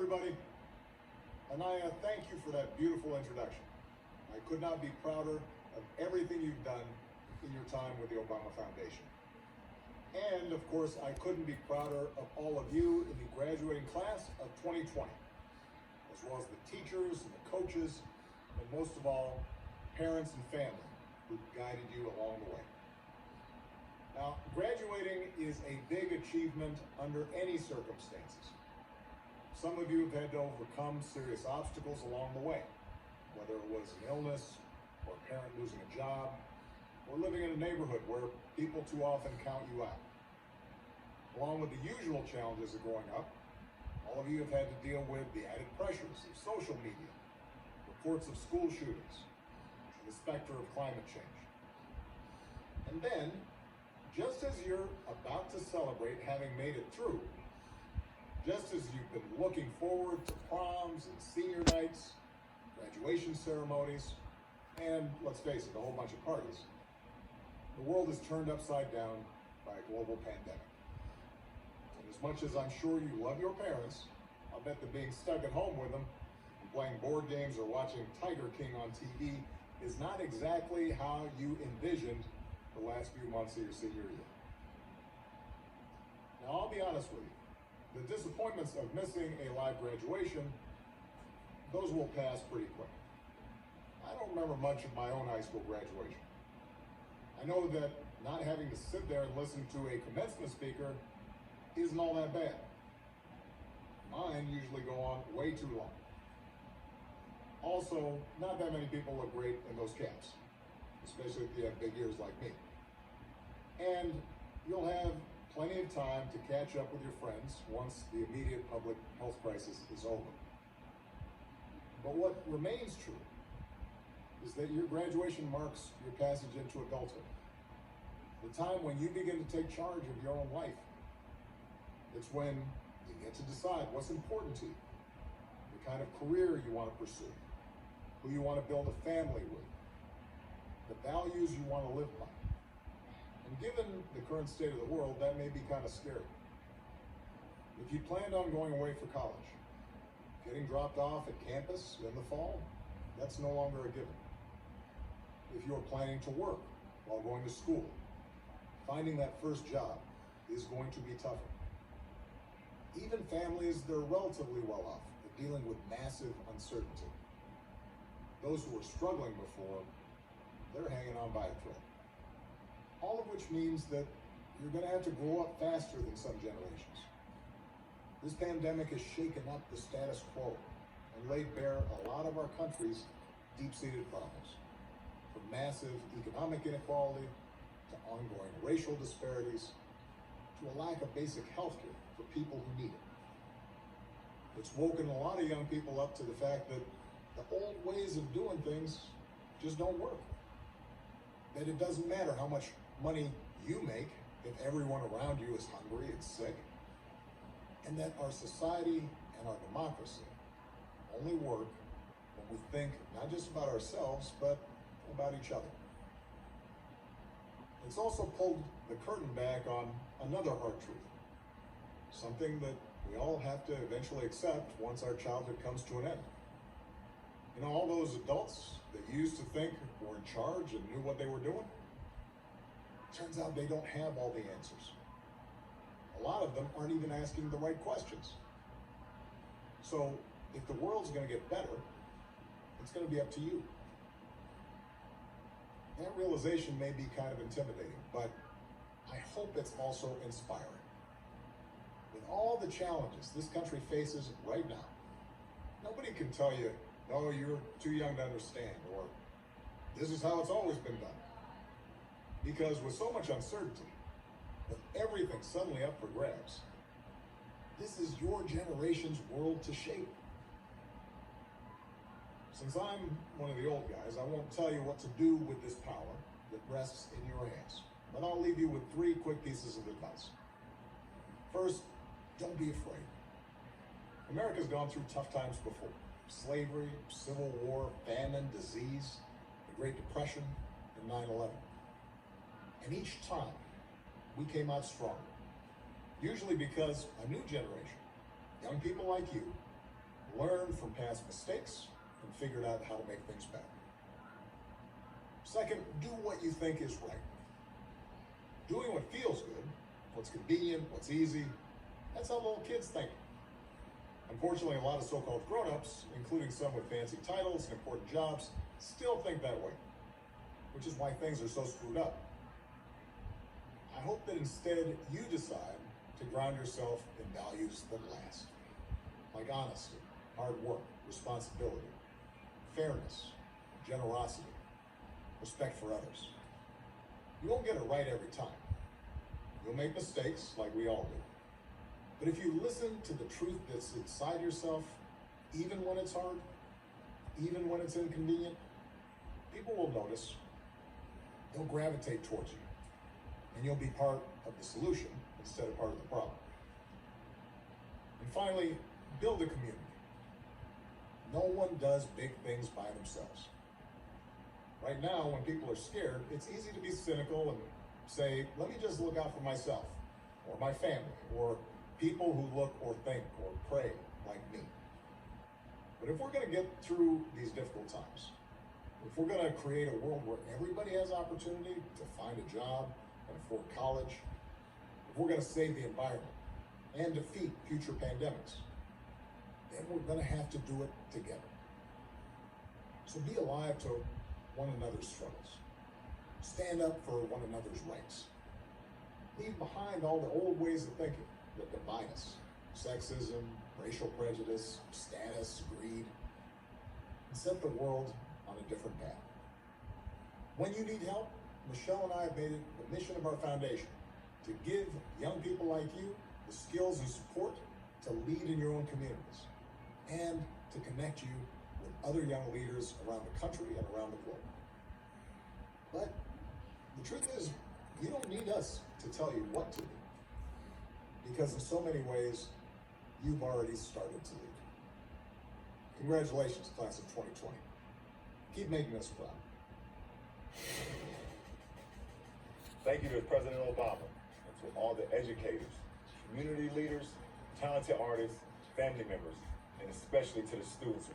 everybody. Anaya, thank you for that beautiful introduction. I could not be prouder of everything you've done in your time with the Obama Foundation. And of course, I couldn't be prouder of all of you in the graduating class of 2020, as well as the teachers and the coaches, and most of all, parents and family who guided you along the way. Now, graduating is a big achievement under any circumstances. Some of you have had to overcome serious obstacles along the way, whether it was an illness, or a parent losing a job, or living in a neighborhood where people too often count you out. Along with the usual challenges of growing up, all of you have had to deal with the added pressures of social media, reports of school shootings, and the specter of climate change. And then, just as you're about to celebrate having made it through, just as you've been looking forward to proms and senior nights, graduation ceremonies, and let's face it, a whole bunch of parties, the world is turned upside down by a global pandemic. And as much as I'm sure you love your parents, I'll bet that being stuck at home with them and playing board games or watching Tiger King on TV is not exactly how you envisioned the last few months of your senior year. Now, I'll be honest with you. The disappointments of missing a live graduation, those will pass pretty quick. I don't remember much of my own high school graduation. I know that not having to sit there and listen to a commencement speaker isn't all that bad. Mine usually go on way too long. Also, not that many people look great in those caps, especially if you have big ears like me. And you'll have plenty of time to catch up with your friends once the immediate public health crisis is over. But what remains true is that your graduation marks your passage into adulthood, the time when you begin to take charge of your own life. It's when you get to decide what's important to you, the kind of career you want to pursue, who you want to build a family with, the values you want to live by. And given the current state of the world, that may be kind of scary. If you planned on going away for college, getting dropped off at campus in the fall, that's no longer a given. If you're planning to work while going to school, finding that first job is going to be tougher. Even families that are relatively well off are dealing with massive uncertainty. Those who were struggling before, they're hanging on by a thread. All of which means that you're going to have to grow up faster than some generations. This pandemic has shaken up the status quo and laid bare a lot of our country's deep-seated problems, from massive economic inequality to ongoing racial disparities to a lack of basic health care for people who need it. It's woken a lot of young people up to the fact that the old ways of doing things just don't work. That it doesn't matter how much money you make if everyone around you is hungry and sick, and that our society and our democracy only work when we think not just about ourselves, but about each other. It's also pulled the curtain back on another hard truth, something that we all have to eventually accept once our childhood comes to an end. You know, all those adults that used to think were in charge and knew what they were doing, turns out they don't have all the answers. A lot of them aren't even asking the right questions. So if the world's going to get better, it's going to be up to you. That realization may be kind of intimidating, but I hope it's also inspiring. With all the challenges this country faces right now, nobody can tell you, no, you're too young to understand, or this is how it's always been done. Because with so much uncertainty, with everything suddenly up for grabs, this is your generation's world to shape. Since I'm one of the old guys, I won't tell you what to do with this power that rests in your hands. But I'll leave you with 3 quick pieces of advice. First, don't be afraid. America's gone through tough times before. Slavery, civil war, famine, disease, the Great Depression, and 9/11. And each time, we came out stronger. Usually because a new generation, young people like you, learned from past mistakes, and figured out how to make things better. Second, do what you think is right. Doing what feels good, what's convenient, what's easy, that's how little kids think. Unfortunately, a lot of so-called grown-ups, including some with fancy titles and important jobs, still think that way, which is why things are so screwed up. I hope that instead you decide to ground yourself in values that last, like honesty, hard work, responsibility, fairness, generosity, respect for others. You won't get it right every time. You'll make mistakes like we all do. But if you listen to the truth that's inside yourself, even when it's hard, even when it's inconvenient, people will notice. They'll gravitate towards you. And you'll be part of the solution instead of part of the problem. And finally, build a community. No one does big things by themselves. Right now, when people are scared, it's easy to be cynical and say, let me just look out for myself, or my family, or people who look or think or pray like me. But if we're going to get through these difficult times, if we're going to create a world where everybody has opportunity to find a job and afford college, if we're going to save the environment and defeat future pandemics, then we're going to have to do it together. So be alive to one another's struggles. Stand up for one another's rights. Leave behind all the old ways of thinking that divide us. Sexism, racial prejudice, status, greed. And set the world on a different path. When you need help, Michelle and I have made it the mission of our foundation to give young people like you the skills and support to lead in your own communities and to connect you with other young leaders around the country and around the globe. But the truth is, you don't need us to tell you what to do, because in so many ways, you've already started to lead. Congratulations, class of 2020. Keep making us proud. Thank you to President Obama and to all the educators, community leaders, talented artists, family members, and especially to the students who